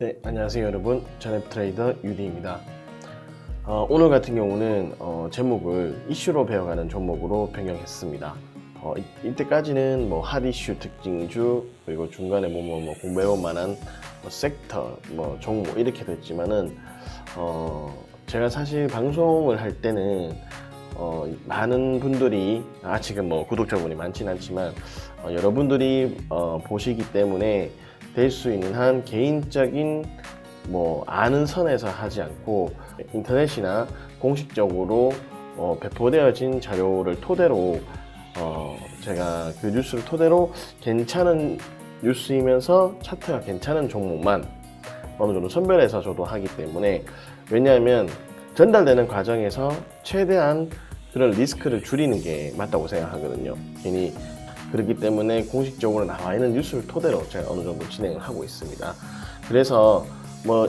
네, 안녕하세요 여러분. 전앱 트레이더 유디입니다. 오늘 같은 경우는 제목을 이슈로 배워가는 종목으로 변경했습니다. 이때까지는 핫 이슈 특징주, 그리고 중간에 공부해볼 만한 섹터, 종목 이렇게 됐지만은 제가 사실 방송을 할 때는 많은 분들이 지금 구독자분이 많진 않지만 여러분들이 보시기 때문에 될 수 있는 한 개인적인 아는 선에서 하지 않고 인터넷이나 공식적으로 배포되어진 자료를 토대로 제가 그 뉴스를 토대로 괜찮은 뉴스이면서 차트가 괜찮은 종목만 어느 정도 선별해서 저도 하기 때문에, 왜냐하면 전달되는 과정에서 최대한 그런 리스크를 줄이는 게 맞다고 생각하거든요. 괜히 그렇기 때문에 공식적으로 나와 있는 뉴스를 토대로 제가 어느 정도 진행을 하고 있습니다. 그래서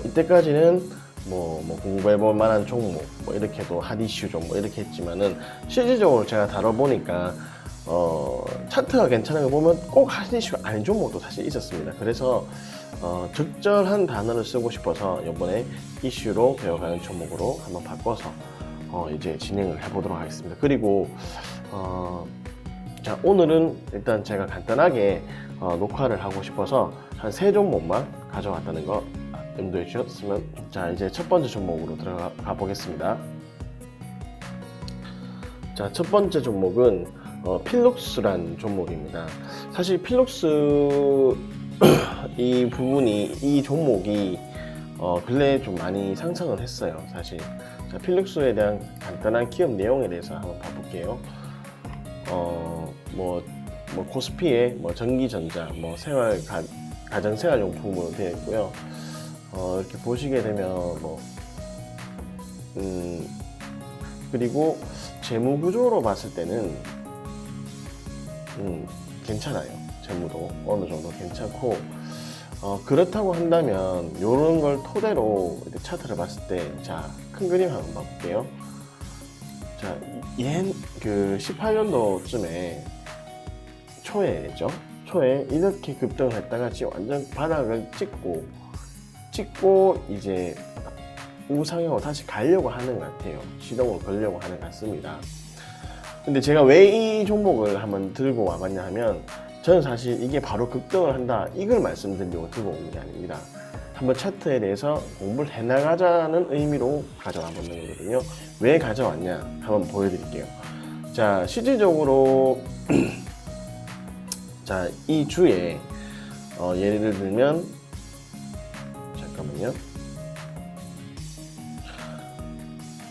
이때까지는 공부해볼 만한 종목 이렇게도 핫 이슈 종목 이렇게 했지만은, 실질적으로 제가 다뤄보니까 차트가 괜찮은 거 보면 꼭 핫 이슈가 아닌 종목도 사실 있었습니다. 그래서 적절한 단어를 쓰고 싶어서 이번에 이슈로 배워가는 종목으로 한번 바꿔서 이제 진행을 해보도록 하겠습니다. 그리고 자, 오늘은 일단 제가 간단하게 녹화를 하고 싶어서 한 3종목만 가져왔다는 거 염두해 주셨으면. 자, 이제 첫 번째 종목으로 들어가 보겠습니다. 자, 첫 번째 종목은 필룩스란 종목입니다. 사실 필룩스 이 종목이 근래에 좀 많이 상승을 했어요, 사실. 자, 필룩스에 대한 간단한 기업 내용에 대해서 한번 봐볼게요. 코스피에 전기전자, 가정생활용품으로 되어 있고요. 이렇게 보시게 되면 그리고 재무 구조로 봤을 때는 괜찮아요. 재무도 어느 정도 괜찮고, 그렇다고 한다면 이런 걸 토대로 차트를 봤을 때, 자, 큰 그림 한번 봐볼게요. 자, 그 18년도쯤에 초에 이렇게 급등을 했다가 지금 완전 바닥을 찍고 이제 우상향으로 다시 가려고 하는 것 같아요. 시동을 걸려고 하는 것 같습니다. 근데 제가 왜 이 종목을 한번 들고 와봤냐 하면, 저는 사실 이게 바로 급등을 한다 이걸 말씀드리려고 들고 온 게 아닙니다. 한번 차트에 대해서 공부를 해나가자는 의미로 가져와 보는 거거든요. 왜 가져왔냐 한번 보여드릴게요. 자, 실질적으로 자, 이 주에 예를 들면, 잠깐만요.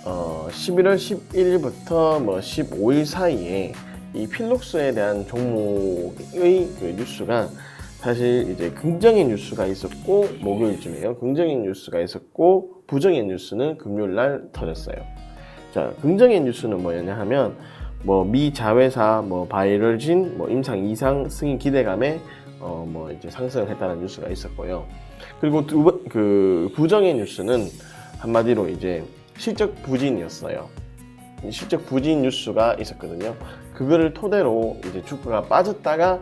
11월 11일부터 15일 사이에 이 필룩스에 대한 종목의 그 뉴스가 사실 이제 긍정의 뉴스가 있었고, 목요일쯤에요. 긍정의 뉴스가 있었고, 부정의 뉴스는 금요일날 터졌어요. 자, 긍정의 뉴스는 뭐였냐 하면 미 자회사 바이럴진 임상 이상 승인 기대감에 이제 상승을 했다는 뉴스가 있었고요. 그리고 그 부정의 뉴스는 한마디로 이제 실적 부진이었어요. 실적 부진 뉴스가 있었거든요. 그거를 토대로 이제 주가가 빠졌다가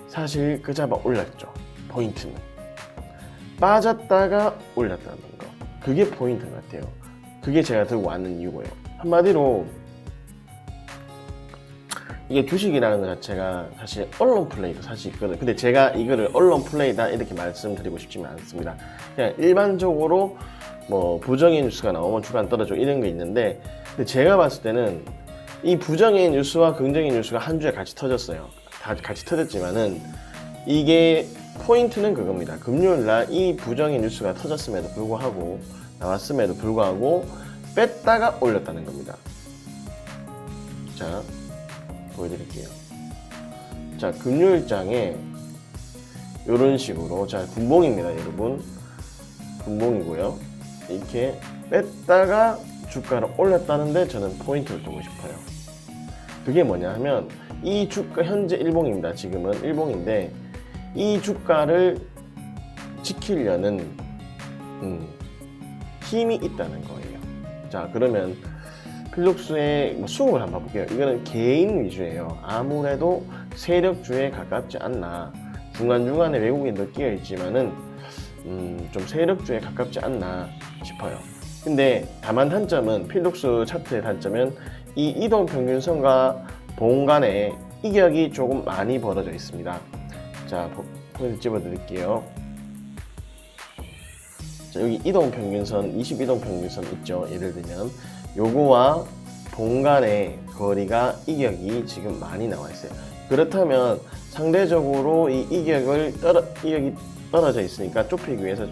사실 그 잡아 올랐죠. 포인트는 빠졌다가 올랐다는 거, 그게 포인트인 것 같아요. 그게 제가 들고 왔는 이유고요. 한마디로 이게 주식이라는 것 자체가 사실 언론 플레이도 사실 있거든요. 근데 제가 이거를 언론 플레이다 이렇게 말씀드리고 싶지는 않습니다. 그냥 일반적으로 부정의 뉴스가 나오면 주가 떨어져 이런 게 있는데, 근데 제가 봤을 때는 이 부정의 뉴스와 긍정의 뉴스가 한 주에 같이 터졌어요. 다 같이 터졌지만은 이게 포인트는 그겁니다. 금요일날 이 부정의 뉴스가 터졌음에도 불구하고, 나왔음에도 불구하고 뺐다가 올렸다는 겁니다. 자, 보여드릴게요. 자, 금요일장에 이런 식으로, 자, 군봉입니다, 여러분. 군봉이고요. 이렇게 뺐다가 주가를 올렸다는데 저는 포인트를 두고 싶어요. 그게 뭐냐 하면, 이 주가 현재 일봉입니다. 지금은 일봉인데 이 주가를 지키려는 힘이 있다는 거예요. 자, 그러면 필룩스의 수급을 한번 봐볼게요. 이거는 개인 위주예요. 아무래도 세력주에 가깝지 않나. 중간중간에 외국인도 끼어 있지만은 좀 세력주에 가깝지 않나 싶어요. 근데 다만 단점은 필룩스 차트의 단점은 이 이동평균선과 봉간에 이격이 조금 많이 벌어져 있습니다. 자, 포인트 집어드릴게요. 자, 여기 이동평균선, 22동평균선 있죠. 예를 들면 요거와 봉간의 거리가 이격이 지금 많이 나와 있어요. 그렇다면 상대적으로 이 이격이 떨어져 있으니까 좁히기 위해서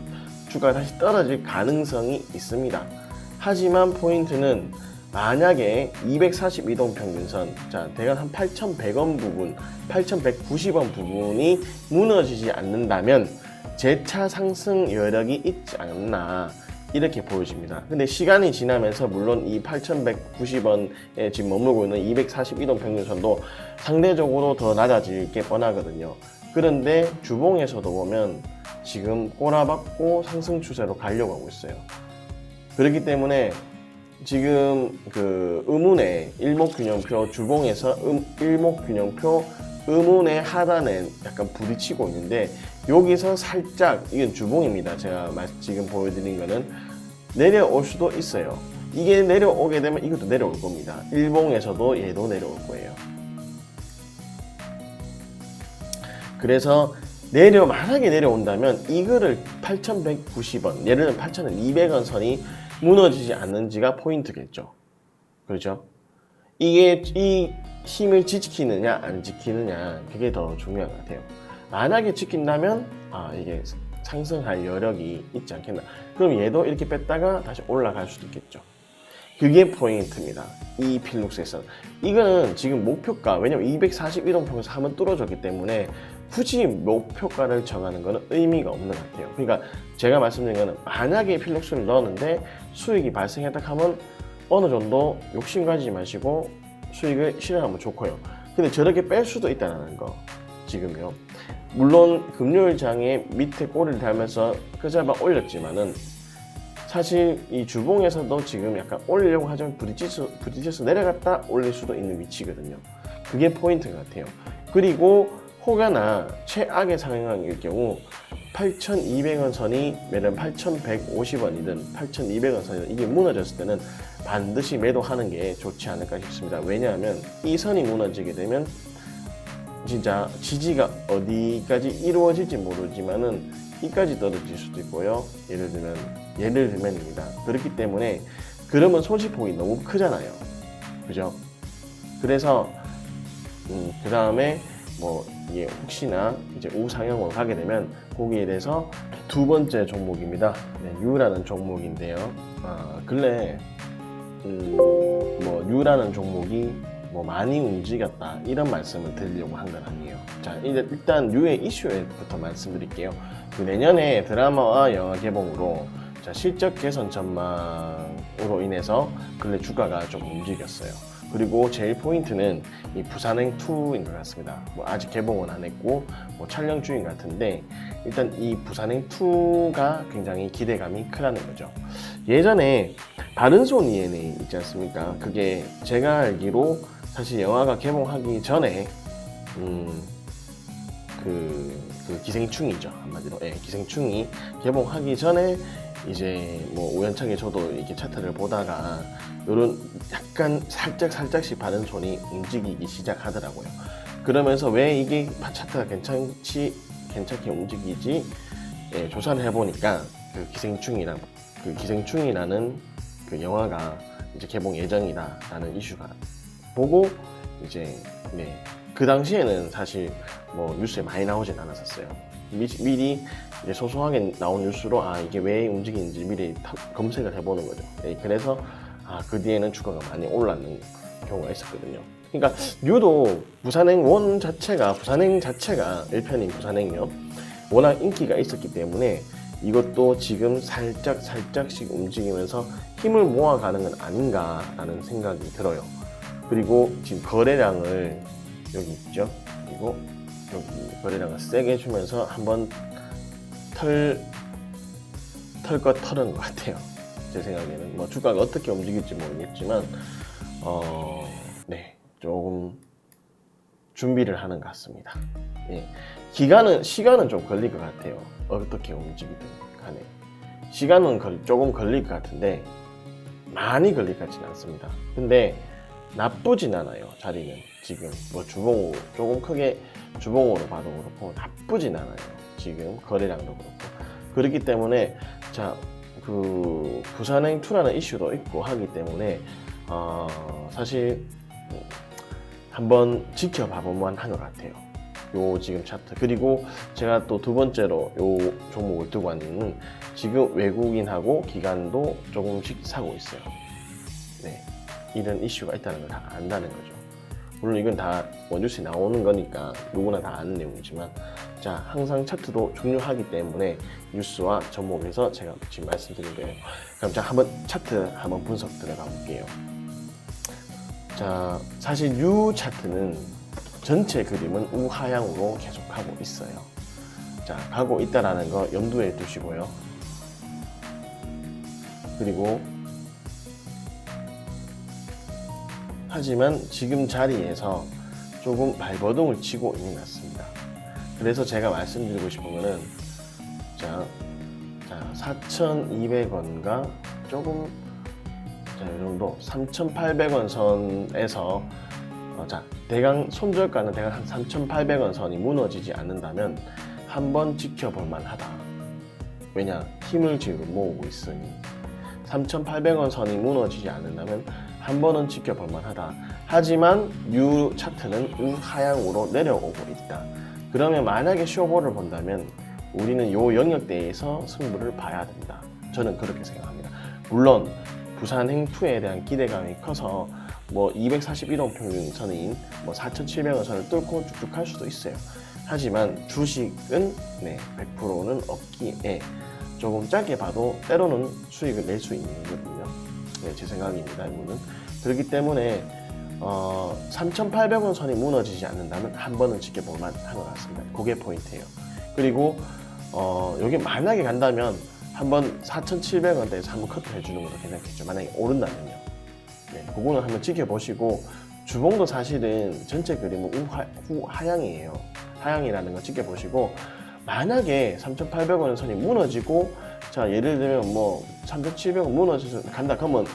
주가가 다시 떨어질 가능성이 있습니다. 하지만 포인트는 만약에 242동 평균선, 자, 대략 한 8,100원 부분, 8,190원 부분이 무너지지 않는다면 재차 상승 여력이 있지 않나 이렇게 보여집니다. 근데 시간이 지나면서 물론 이 8,190원에 지금 머물고 있는 242동 평균선도 상대적으로 더 낮아질 게 뻔하거든요. 그런데 주봉에서도 보면 지금 꼬라박고 상승 추세로 가려고 하고 있어요. 그렇기 때문에 지금 그 음운의 일목균형표 주봉에서 일목균형표 음운의 하단에 약간 부딪히고 있는데 여기서 살짝, 이건 주봉입니다. 제가 지금 보여드린 거는 내려올 수도 있어요. 이게 내려오게 되면 이것도 내려올 겁니다. 일봉에서도 얘도 내려올 거예요. 그래서 만약에 내려온다면 이거를 8,190원, 예를 들면 8,200원 선이 무너지지 않는지가 포인트겠죠. 그렇죠? 이게 이 힘을 지키느냐 안 지키느냐, 그게 더 중요한 것 같아요. 만약에 지킨다면 이게 상승할 여력이 있지 않겠나. 그럼 얘도 이렇게 뺐다가 다시 올라갈 수도 있겠죠. 그게 포인트입니다. 이 필룩스에서는. 이거는 지금 목표가, 왜냐면 241원 평에서 한번 뚫어졌기 때문에 굳이 목표가를 정하는 것은 의미가 없는 것 같아요. 그러니까 제가 말씀드린 거는 만약에 필룩스를 넣었는데 수익이 발생했다 하면 어느 정도 욕심 가지지 마시고 수익을 실현하면 좋고요. 근데 저렇게 뺄 수도 있다는 거, 지금요. 물론 금요일 장에 밑에 꼬리를 달면서 끄잡아 올렸지만은 사실 이 주봉에서도 지금 약간 올리려고 하지만 부딪혀서 내려갔다 올릴 수도 있는 위치거든요. 그게 포인트 같아요. 그리고 혹여나 최악의 상황일 경우 8,200원 선이 매년 8,150원이든 8,200원 선이든 이게 무너졌을 때는 반드시 매도하는 게 좋지 않을까 싶습니다. 왜냐하면 이 선이 무너지게 되면 진짜 지지가 어디까지 이루어질지 모르지만은 이까지 떨어질 수도 있고요. 예를 들면입니다. 그렇기 때문에 그러면 손실폭이 너무 크잖아요. 그죠? 그래서 그 다음에 이게 혹시나 이제 우상향으로 가게 되면 거기에 대해서 두 번째 종목입니다. 네, U라는 종목인데요. 근래 U라는 종목이 많이 움직였다 이런 말씀을 드리려고 한 건 아니에요. 자, 일단 U의 이슈부터 말씀드릴게요. 그 내년에 드라마와 영화 개봉으로 실적 개선 전망으로 인해서 근래 주가가 좀 움직였어요. 그리고 제일 포인트는 이 부산행2인 것 같습니다. 아직 개봉은 안 했고 촬영 중인 것 같은데 일단 이 부산행2가 굉장히 기대감이 크다는 거죠. 예전에 바른손 ENA 있지 않습니까? 그게 제가 알기로 사실 영화가 개봉하기 전에 그 기생충이죠, 한마디로. 예, 기생충이 개봉하기 전에 이제 우연찮게 저도 이렇게 차트를 보다가 요런 약간 살짝씩 바른손이 움직이기 시작하더라고요. 그러면서 왜 이게 차트가 괜찮게 움직이지? 예, 조사를 해보니까 그 기생충이라는 그 영화가 이제 개봉 예정이다라는 이슈가 보고 이제 그 당시에는 사실 뉴스에 많이 나오진 않았었어요. 미리 이제 소소하게 나온 뉴스로 이게 왜 움직이는지 미리 검색을 해보는 거죠. 그래서 그 뒤에는 주가가 많이 올랐는 경우가 있었거든요. 그러니까 유도 부산행 자체가 1편인 부산행요 워낙 인기가 있었기 때문에 이것도 지금 살짝씩 움직이면서 힘을 모아가는 건 아닌가라는 생각이 들어요. 그리고 지금 거래량을 여기 있죠. 그리고 여기 거래량을 세게 주면서 한번 털것 털은 것 같아요. 제 생각에는 주가가 어떻게 움직일지 모르겠지만 조금 준비를 하는 것 같습니다. 예. 시간은 좀 걸릴 것 같아요. 어떻게 움직이든. 막판에 시간은 조금 걸릴 것 같은데 많이 걸릴 것 같지는 않습니다. 근데 나쁘진 않아요. 자리는 지금 뭐 주봉으로 조금 크게 주봉으로 봐도 그렇고 나쁘진 않아요. 지금 거래량도 그렇고 그렇기 때문에 자 그 부산행 2라는 이슈도 있고 하기 때문에 사실 한번 지켜봐 볼만 한 것 같아요. 요 지금 차트. 그리고 제가 또 두 번째로 요 종목을 두고 왔는 지금 외국인하고 기관도 조금씩 사고 있어요. 네, 이런 이슈가 있다는 걸 다 안다는 거죠. 물론 이건 다 원주스에 나오는 거니까 누구나 다 아는 내용이지만 자 항상 차트도 중요하기 때문에 뉴스와 접목해서 제가 지금 말씀드린 거예요. 그럼 자 한번 차트 한번 분석 들어가 볼게요. 자 사실 유 차트는 전체 그림은 우하향으로 계속 가고 있어요. 자 가고 있다라는 거 염두에 두시고요. 그리고 하지만 지금 자리에서 조금 발버둥을 치고 있는 것 같습니다. 그래서 제가 말씀드리고 싶은 거는 자 4,200원과 조금 자, 이 정도 3,800원 선에서 자 대강 손절가는 대강 한 3,800원 선이 무너지지 않는다면 한번 지켜볼 만하다. 왜냐 힘을 지금 모으고 있으니 3,800원 선이 무너지지 않는다면 한 번은 지켜볼 만하다. 하지만 유 차트는 우하향으로 내려오고 있다. 그러면 만약에 쇼볼을 본다면 우리는 요 영역대에서 승부를 봐야 된다. 저는 그렇게 생각합니다. 물론 부산행2에 대한 기대감이 커서 뭐 241원 평균선인 뭐 4,700원 선을 뚫고 쭉쭉 갈 수도 있어요. 하지만 주식은 100%는 없기에 조금 짧게 봐도 때로는 수익을 낼 수 있는 거거든요. 네, 제 생각입니다. 이거는. 그렇기 때문에 3,800원 선이 무너지지 않는다면 한 번은 지켜볼만 한 것 같습니다. 그게 포인트예요. 그리고 여기 만약에 간다면 한번 4,700원대에서 한번 커트 해주는 것도 괜찮겠죠. 만약에 오른다면요. 네, 그거는 한번 지켜보시고 주봉도 사실은 전체 그림은 우하향이에요. 하향이라는 거 지켜보시고 만약에 3,800원 선이 무너지고 자 예를 들면 뭐 3,700원 무너져서 간다 그러면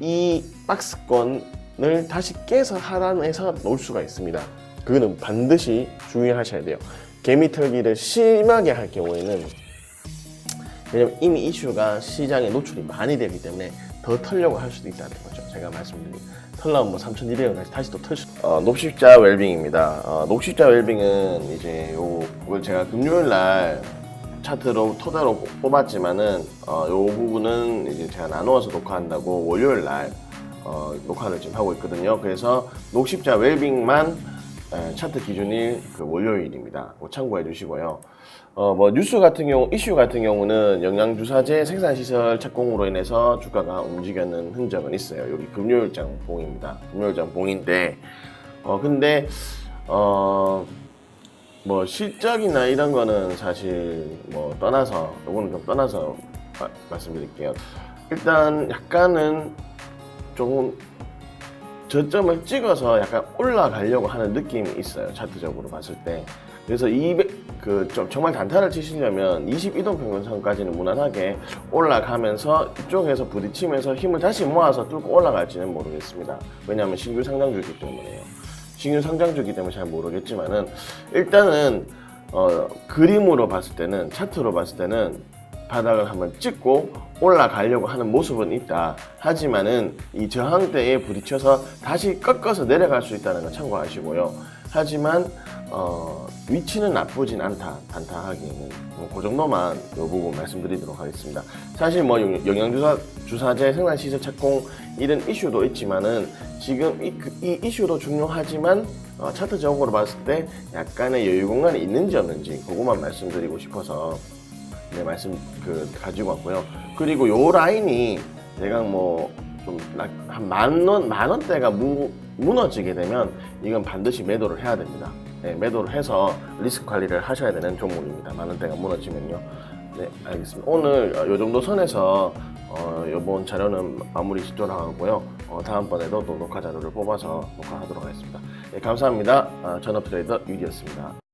이 박스권을 다시 깨서 하단에서 놓을 수가 있습니다. 그거는 반드시 주의하셔야 돼요. 개미 털기를 심하게 할 경우에는 왜냐면 이미 이슈가 시장에 노출이 많이 되기 때문에 더 털려고 할 수도 있다는 거죠. 제가 말씀드린 털라면 뭐 3,200원 다시 또 털 수. 녹십자 웰빙입니다. 녹십자 웰빙은 이제 요걸 제가 금요일 날 차트로 토대로 뽑았지만은 요 부분은 이제 제가 나누어서 녹화한다고 월요일 날 녹화를 지금 하고 있거든요. 그래서 녹십자 웰빙만 차트 기준일 그 월요일입니다. 참고해 주시고요. 뭐 뉴스 같은 경우, 이슈 같은 경우는 영양주사제 생산시설 착공으로 인해서 주가가 움직이는 흔적은 있어요. 여기 금요일장 봉입니다. 금요일장 봉인데, 근데 뭐 실적이나 이런 거는 사실 뭐 떠나서, 요거는 좀 떠나서 말씀드릴게요. 일단 약간은 조금 저점을 찍어서 약간 올라가려고 하는 느낌이 있어요. 차트적으로 봤을 때. 그래서 정말 단타를 치시려면 22동 평균선까지는 무난하게 올라가면서 이쪽에서 부딪히면서 힘을 다시 모아서 뚫고 올라갈지는 모르겠습니다. 왜냐하면 신규 상장주이기 때문에요. 신규 상장주이기 때문에 잘 모르겠지만은 일단은 그림으로 봤을 때는 차트로 봤을 때는 바닥을 한번 찍고 올라가려고 하는 모습은 있다. 하지만은 이 저항대에 부딪혀서 다시 꺾어서 내려갈 수 있다는 거 참고하시고요. 하지만 위치는 나쁘진 않다. 단타하기에는 그 정도만 이 부분 말씀드리도록 하겠습니다. 사실 뭐 영양주사제 생산시설 착공 이런 이슈도 있지만은 지금 이 이슈도 중요하지만 차트적으로 봤을 때 약간의 여유 공간이 있는지 없는지 그것만 말씀드리고 싶어서 말씀 가지고 왔고요. 그리고 요 라인이 대강 뭐 좀 한 만 원대가 무너지게 되면 이건 반드시 매도를 해야 됩니다. 네, 매도를 해서 리스크 관리를 하셔야 되는 종목입니다. 만 원대가 무너지면요. 네, 알겠습니다. 오늘 요 정도 선에서 이번 자료는 마무리 짓도록 하고요. 다음번에도 또 녹화 자료를 뽑아서 녹화하도록 하겠습니다. 네, 감사합니다. 전업트레이더 유리였습니다.